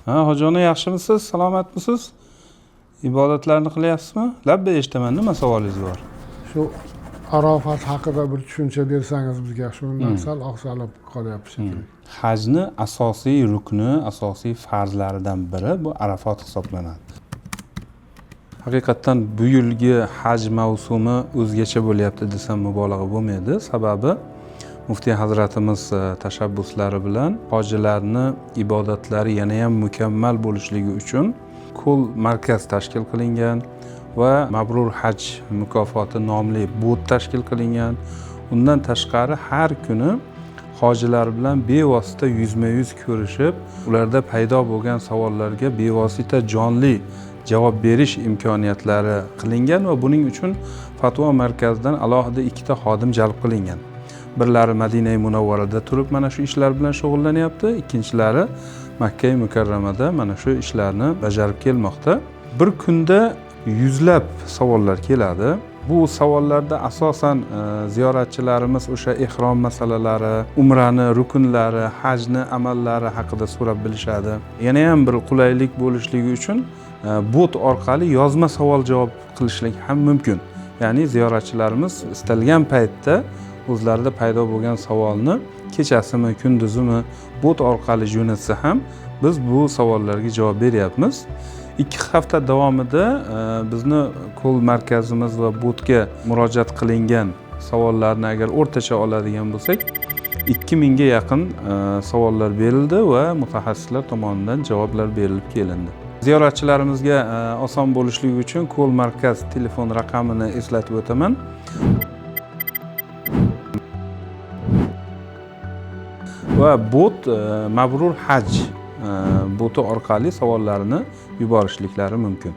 Ha, Hojiona yaxshimisiz? Salomatmisiz? Ibodatlarni qilyapsizmi? Labba eshitaman, nima savolingiz bor? Shu Arafat haqida bir tushuncha bersangiz bizga, shundan sal oqsalib qolyapti shekilli. Hajni asosiy rukni, asosiy farzlaridan biri bu Arafat hisoblanadi. Haqiqatan bu yilgi haj mavsumi o'zgacha bo'lyapti desam mubolag'a bo'lmaydi. Sababi Muftiy hazratimiz tashabbuslari bilan hojilarni ibodatlari yana ham mukammal bo'lishligi uchun Kul markaz tashkil qilingan va Mabrur haj mukofoti nomli bot tashkil qilingan. Undan tashqari har kuni hojilar bilan bevosita yuzma-yuz ko'rishib, ularda paydo bo'lgan savollarga bevosita jonli javob berish imkoniyatlari qilingan va buning uchun fatvo markazidan alohida 2 ta xodim jalb qilingan. Birlari Madina Munavvarada turib mana shu ishlar bilan shug'ullanyapti, ikkinchilari Makka Mukarramada mana shu ishlarni bajarib kelmoqda. Bir kunda yuzlab savollar keladi. Bu savollarda asosan ziyoratchilarimiz o'sha ihrom masalalari, umrani rukunlari, hajni amallari haqida so'rab bilishadi. Yana ham bir qulaylik bo'lishligi uchun bot orqali yozma savol-javob qilishlik ham mumkin. Ya'ni ziyoratchilarimiz istalgan paytda o'zlarida paydo bo'lgan savolni kechasimi, kunduzimi bot orqali jo'natsa ham biz bu savollarga javob beryapmiz. 2 hafta davomida bizni Kul markazimiz va botga murojaat qilingan savollarni agar o'rtacha oladigan bo'lsak, 2000 ga yaqin savollar berildi va mutaxassislar tomonidan javoblar berilib kelindi. Ziyoratchilarimizga oson bo'lishligi uchun Kul markaz telefon raqamini eslatib o'taman. Va bot Mabrur haj boti orqali savollarini yuborishliklari mumkin.